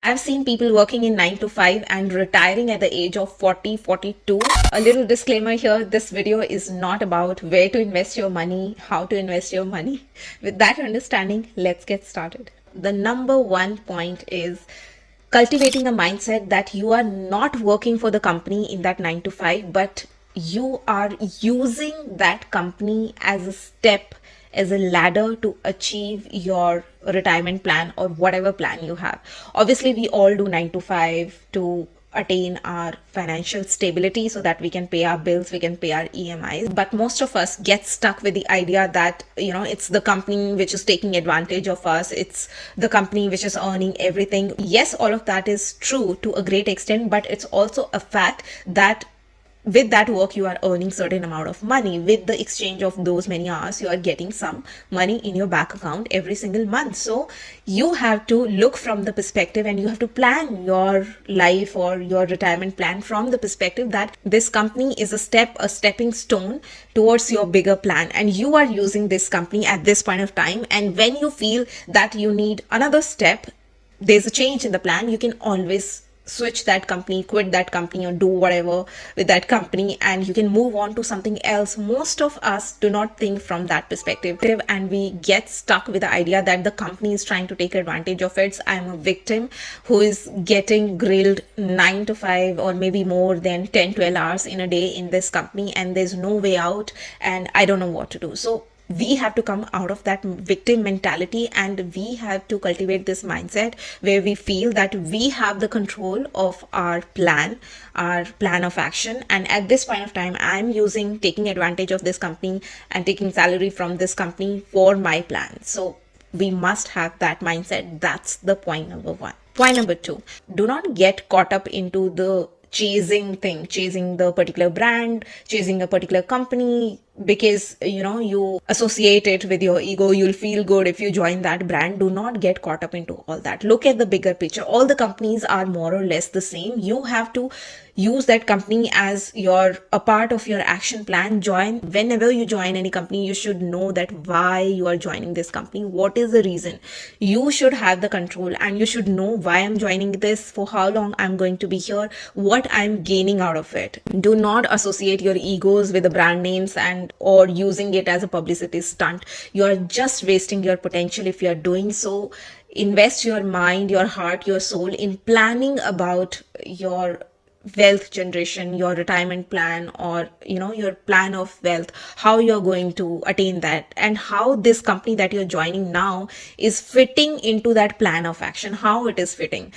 I've seen people working in 9 to 5 and retiring at the age of 40, 42. A little disclaimer here, this video is not about where to invest your money, how to invest your money. With that understanding, let's get started. The number one point is cultivating a mindset that you are not working for the company in that 9 to 5, but you are using that company as a step, as a ladder to achieve your retirement plan or whatever plan you have. Obviously, we all do 9 to 5 to attain our financial stability so that we can pay our bills, we can pay our EMIs. But most of us get stuck with the idea that, it's the company which is taking advantage of us. It's the company which is earning everything. Yes, all of that is true to a great extent, but it's also a fact that with that work you are earning certain amount of money. With the exchange of those many hours, you are getting some money in your bank account every single month. So you have to look from the perspective, and you have to plan your life or your retirement plan from the perspective that this company is a stepping stone towards your bigger plan, and you are using this company at this point of time. And when you feel that you need another step, there's a change in the plan, you can always switch that company, quit that company, or do whatever with that company, and you can move on to something else. Most of us do not think from that perspective, and we get stuck with the idea that the company is trying to take advantage of it. I'm a victim who is getting grilled 9 to 5 or maybe more than 10-12 hours in a day in this company, and there's no way out, and I don't know what to do. So we have to come out of that victim mentality, and we have to cultivate this mindset where we feel that we have the control of our plan of action. And at this point of time, I'm taking advantage of this company and taking salary from this company for my plan. So we must have that mindset. That's the point number one. Point number two, do not get caught up into the chasing the particular brand, chasing a particular company, because you associate it with your ego. You'll feel good if you join that brand. Do not get caught up into all that. Look at the bigger picture. All the companies are more or less the same. You have to use that company as a part of your action plan. Whenever you join any company, you should know that why you are joining this company, what is the reason. You should have the control, and you should know why I'm joining this, for how long I'm going to be here, what I'm gaining out of it. Do not associate your egos with the brand names or using it as a publicity stunt. You are just wasting your potential if you are doing so. Invest your mind, your heart, your soul in planning about your wealth generation, your retirement plan, or your plan of wealth, how you're going to attain that, and how this company that you're joining now is fitting into that plan of action. How it is fitting.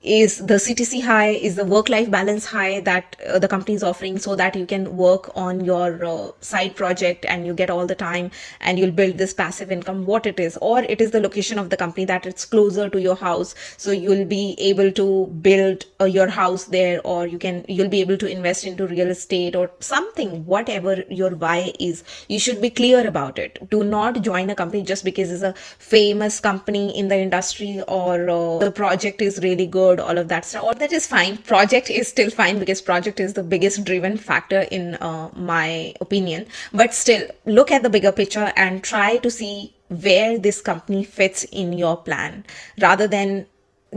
Is the CTC high? Is the work-life balance high that the company is offering, so that you can work on your side project and you get all the time and you'll build this passive income? What it is, or it is the location of the company, that it's closer to your house, so you'll be able to build your house there, or you'll be able to invest into real estate or something. Whatever your why is, you should be clear about it. Do not join a company just because it's a famous company in the industry, or the project is really good. All of that stuff, all that is fine. Project is still fine, because project is the biggest driven factor in my opinion. But still, look at the bigger picture and try to see where this company fits in your plan, rather than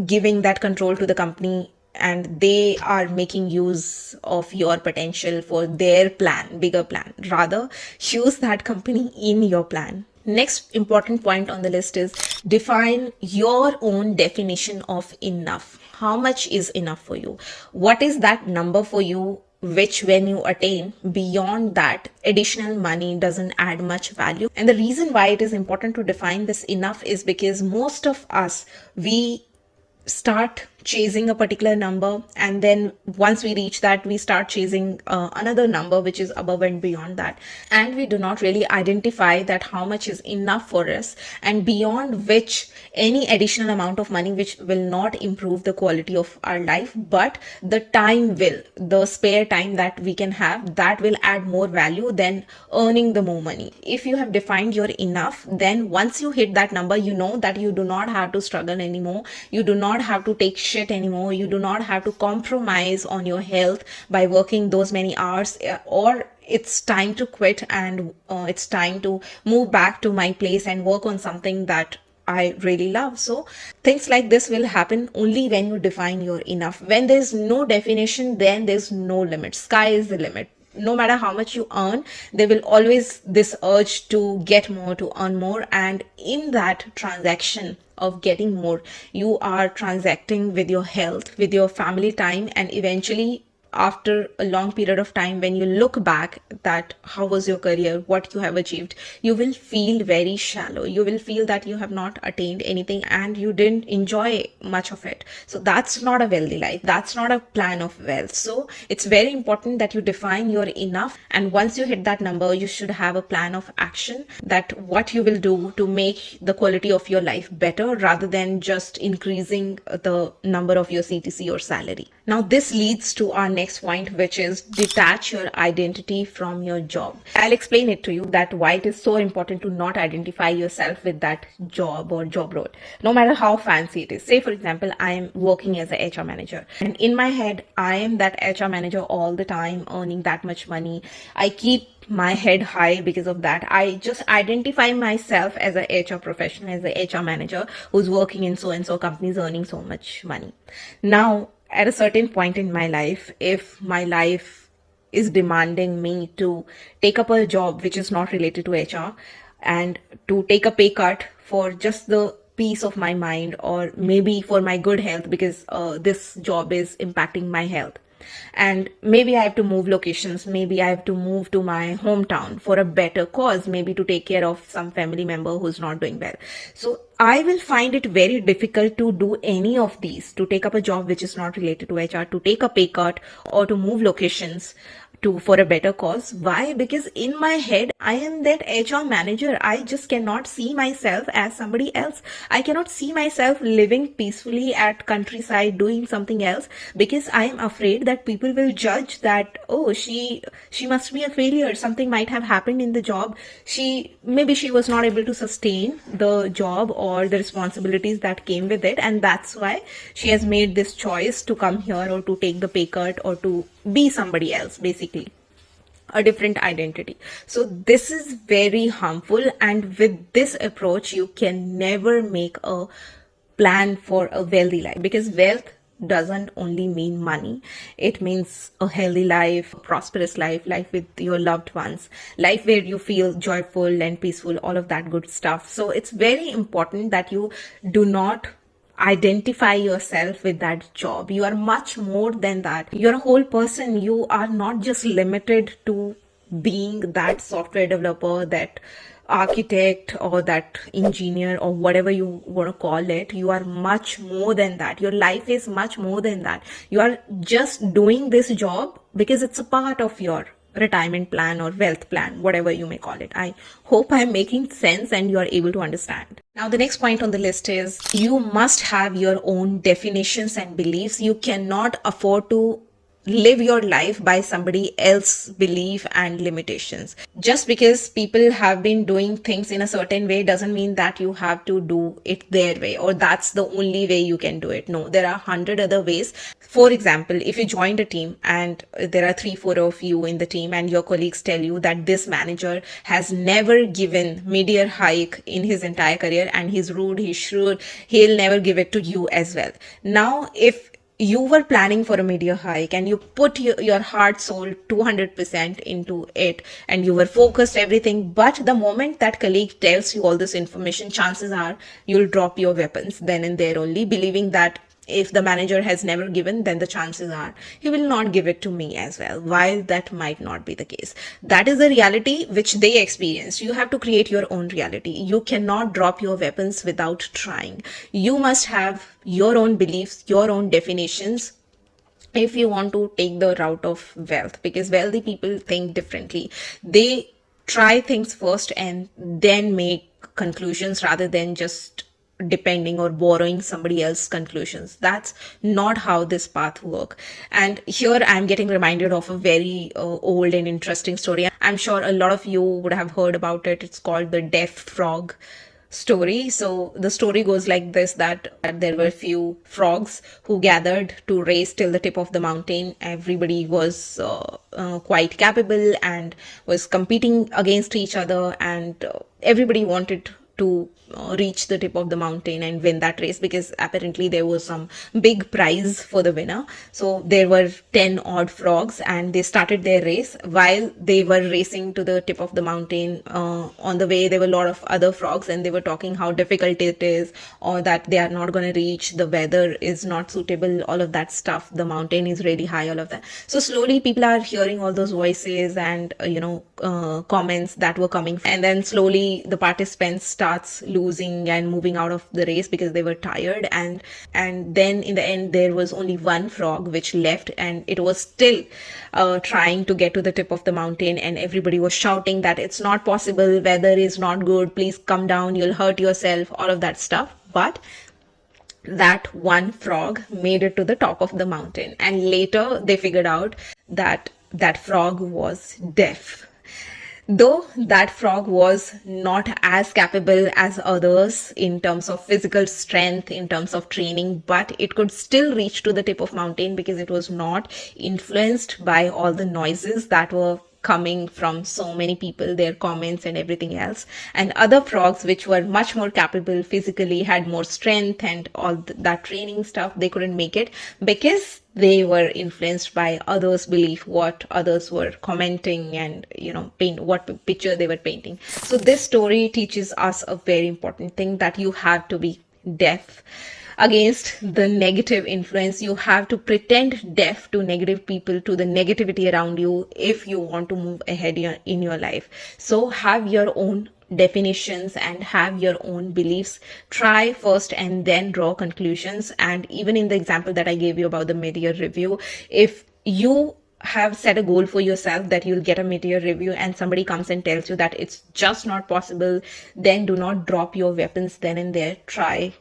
giving that control to the company and they are making use of your potential for their plan, bigger plan. Rather, use that company in your plan. Next important point on the list is define your own definition of enough. How much is enough for you? What is that number for you, which when you attain, beyond that, additional money doesn't add much value? And the reason why it is important to define this enough is because most of us, we start chasing a particular number, and then once we reach that, we start chasing another number which is above and beyond that, and we do not really identify that how much is enough for us, and beyond which any additional amount of money which will not improve the quality of our life, but the the spare time that we can have, that will add more value than earning the more money. If you have defined your enough, then once you hit that number, you know that you do not have to struggle anymore, you do not have to take shit anymore, you do not have to compromise on your health by working those many hours, or it's time to quit and it's time to move back to my place and work on something that I really love. So things like this will happen only when you define your enough. When there's no definition, then there's no limit. Sky is the limit. No matter how much you earn, there will always this urge to get more, to earn more. And in that transaction of getting more, you are transacting with your health, with your family time, and eventually after a long period of time, when you look back that how was your career, what you have achieved, you will feel very shallow. You will feel that you have not attained anything and you didn't enjoy much of it. So that's not a wealthy life. That's not a plan of wealth. So it's very important that you define your enough, and once you hit that number, you should have a plan of action, that what you will do to make the quality of your life better rather than just increasing the number of your CTC or salary. Now this leads to our next point, which is detach your identity from your job. I'll explain it to you that why it is so important to not identify yourself with that job or job role, no matter how fancy it is. Say for example, I am working as a HR manager, and in my head I am that HR manager all the time, earning that much money. I keep my head high because of that. I just identify myself as a HR professional, as a HR manager who's working in so and so companies, earning so much money. Now at a certain point in my life, if my life is demanding me to take up a job which is not related to HR and to take a pay cut for just the peace of my mind, or maybe for my good health, because this job is impacting my health, and maybe I have to move locations, maybe I have to move to my hometown for a better cause, maybe to take care of some family member who's not doing well. So I will find it very difficult to do any of these, to take up a job which is not related to HR, to take a pay cut, or to move locations to for a better cause. Why? Because in my head I am that HR manager. I just cannot see myself as somebody else. I cannot see myself living peacefully at countryside doing something else, because I am afraid that people will judge that, oh, she must be a failure, something might have happened in the job, maybe she was not able to sustain the job or the responsibilities that came with it, and that's why she has made this choice to come here or to take the pay cut or to be somebody else, basically a different identity. So this is very harmful, and with this approach you can never make a plan for a wealthy life, because wealth doesn't only mean money. It means a healthy life, a prosperous life, life with your loved ones, life where you feel joyful and peaceful, all of that good stuff. So it's very important that you do not identify yourself with that job. You are much more than that. You're a whole person. You are not just limited to being that software developer, that architect, or that engineer, or whatever you want to call it. You are much more than that. Your life is much more than that. You are just doing this job because it's a part of your retirement plan or wealth plan, whatever you may call it. I hope I'm making sense and you are able to understand. Now, the next point on the list is you must have your own definitions and beliefs. You cannot afford to live your life by somebody else's belief and limitations. Just because people have been doing things in a certain way doesn't mean that you have to do it their way, or that's the only way you can do it. No, there are 100 other ways. For example, if you joined a team and there are 3-4 of you in the team, and your colleagues tell you that this manager has never given mid-year hike in his entire career and he's rude, he's shrewd, he'll never give it to you as well. Now, if you were planning for a mid-year hike and you put your heart, soul, 200% into it, and you were focused, everything, but the moment that colleague tells you all this information, chances are you'll drop your weapons then and there only, believing that if the manager has never given, then the chances are he will not give it to me as well, while that might not be the case. That is the reality which they experience. You have to create your own reality. You cannot drop your weapons without trying. You must have your own beliefs, your own definitions, if you want to take the route of wealth, because wealthy people think differently. They try things first and then make conclusions, rather than just depending or borrowing somebody else's conclusions. That's not how this path work. And here I'm getting reminded of a very old and interesting story. I'm sure a lot of you would have heard about it. It's called the deaf frog story. So the story goes like this, that there were few frogs who gathered to race till the tip of the mountain. Everybody was quite capable and was competing against each other, and everybody wanted to reach the tip of the mountain and win that race, because apparently there was some big prize for the winner. So there were 10 odd frogs, and they started their race. While they were racing to the tip of the mountain, on the way there were a lot of other frogs, and they were talking how difficult it is, or that they are not going to reach, the weather is not suitable, all of that stuff, the mountain is really high, all of that. So slowly people are hearing all those voices and comments that were coming, and then slowly the participants starts losing and moving out of the race because they were tired. And then in the end there was only one frog which left, and it was still trying to get to the tip of the mountain, and everybody was shouting that it's not possible, weather is not good, please come down, you'll hurt yourself, all of that stuff. But that one frog made it to the top of the mountain, and later they figured out that that frog was deaf. Though that frog was not as capable as others in terms of physical strength, in terms of training, but it could still reach to the tip of mountain because it was not influenced by all the noises that were coming from so many people, their comments and everything else. And other frogs which were much more capable physically, had more strength and all that training stuff, they couldn't make it because they were influenced by others' belief, what others were commenting, and paint what picture they were painting. So this story teaches us a very important thing, that you have to be deaf against the negative influence. You have to pretend deaf to negative people, to the negativity around you, if you want to move ahead in your life. So have your own definitions and have your own beliefs. Try first and then draw conclusions. And even in the example that I gave you about the mid-year review, if you have set a goal for yourself that you'll get a mid-year review and somebody comes and tells you that it's just not possible, then do not drop your weapons then and there. Try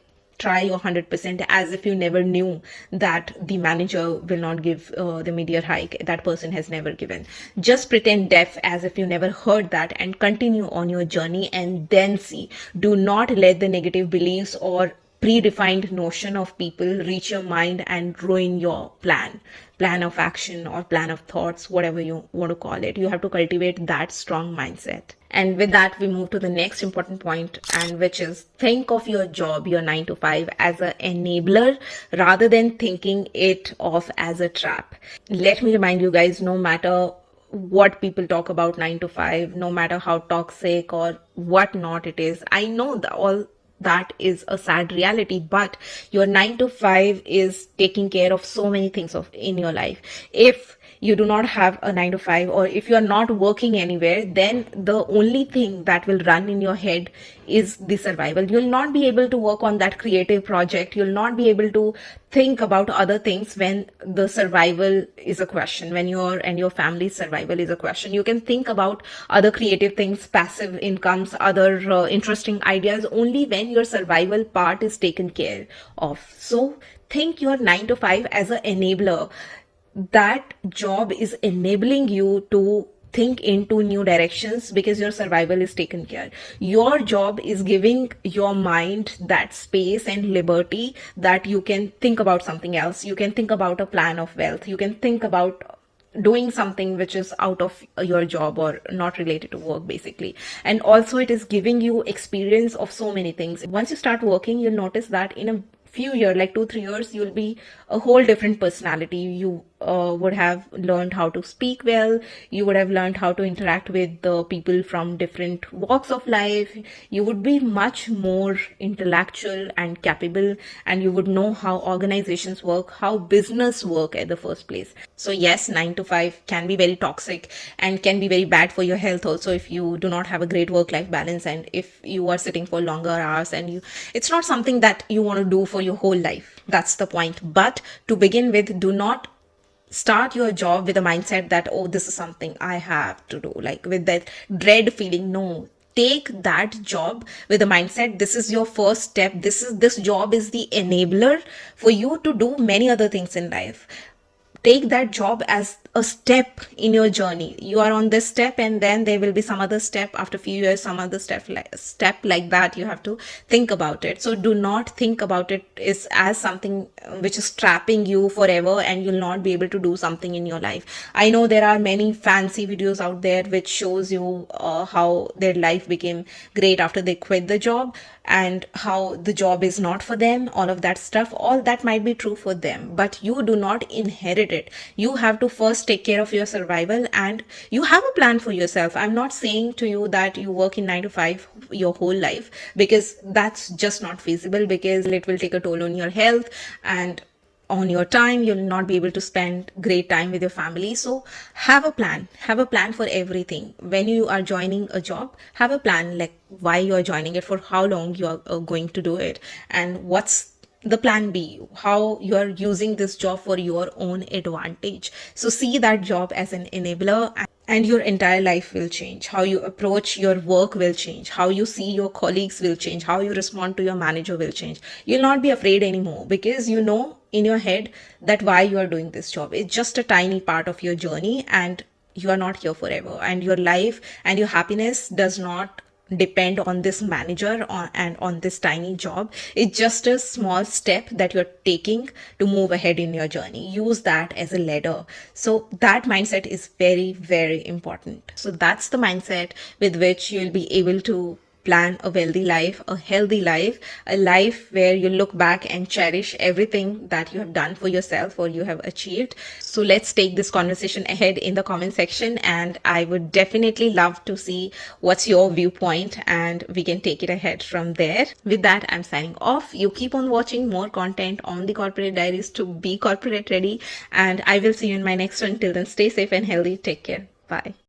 your 100% as if you never knew that the manager will not give the mid-year hike. That person has never given. Just pretend deaf as if you never heard that and continue on your journey, and then see. Do not let the negative beliefs or predefined notion of people reach your mind and ruin your plan of action or plan of thoughts, whatever you want to call it. You have to cultivate that strong mindset. And with that, we move to the next important point, and which is, think of your job, your 9 to 5, as an enabler rather than thinking it of as a trap. Let me remind you guys, no matter what people talk about 9 to 5, no matter how toxic or what not it is, I know that all that is a sad reality, but your 9 to 5 is taking care of so many things in your life. If you do not have a 9 to 5, or if you are not working anywhere, then the only thing that will run in your head is the survival. You'll not be able to work on that creative project. You'll not be able to think about other things when the survival is a question, when your and your family's survival is a question. You can think about other creative things, passive incomes, other interesting ideas only when your survival part is taken care of. So think your 9 to 5 as an enabler. That job is enabling you to think into new directions because your survival is taken care. Your job is giving your mind that space and liberty that you can think about something else. You can think about a plan of wealth. You can think about doing something which is out of your job or not related to work, basically. And also it is giving you experience of so many things. Once you start working, you'll notice that in a few years, like 2-3 years, you'll be a whole different personality. You would have learned how to speak well. You would have learned how to interact with the people from different walks of life. You would be much more intellectual and capable, and you would know how organizations work, how business work at the first place. So yes, 9 to 5 can be very toxic and can be very bad for your health also if you do not have a great work-life balance, and if you are sitting for longer hours, and it's not something that you want to do for your whole life. That's the point. But to begin with, do not start your job with a mindset that, oh, this is something I have to do, like with that dread feeling. No, take that job with a mindset, this is your first step. This job is the enabler for you to do many other things in life. take that job as a step in your journey. You are on this step, and then there will be some other step after a few years, some other step like that. You have to think about it. So do not think about it as something which is trapping you forever and you'll not be able to do something in your life. I know there are many fancy videos out there which shows you how their life became great after they quit the job, and how the job is not for them, all of that stuff. All that might be true for them, but you do not inherit it. You have to first take care of your survival, and you have a plan for yourself. I'm not saying to you that you work in 9 to 5 your whole life, because that's just not feasible, because it will take a toll on your health and on your time. You'll not be able to spend great time with your family. So have a plan for everything. When you are joining a job, have a plan, like why you are joining it, for how long you are going to do it, and what's the plan B, how you are using this job for your own advantage. So see that job as an enabler, and your entire life will change. How you approach your work will change. How you see your colleagues will change. How you respond to your manager will change. You'll not be afraid anymore, because you know in your head that why you are doing this job. It's just a tiny part of your journey, and you are not here forever. And your life and your happiness does not depend on this manager and on this tiny job. It's just a small step that you're taking to move ahead in your journey. Use that as a ladder. So that mindset is very, very important. So that's the mindset with which you'll be able to plan a wealthy life, a healthy life, a life where you look back and cherish everything that you have done for yourself or you have achieved. So let's take this conversation ahead in the comment section, and I would definitely love to see what's your viewpoint, and we can take it ahead from there. With that, I'm signing off. You keep on watching more content on the Corporate Diaries to be corporate ready, and I will see you in my next one. Till then, stay safe and healthy. Take care. Bye.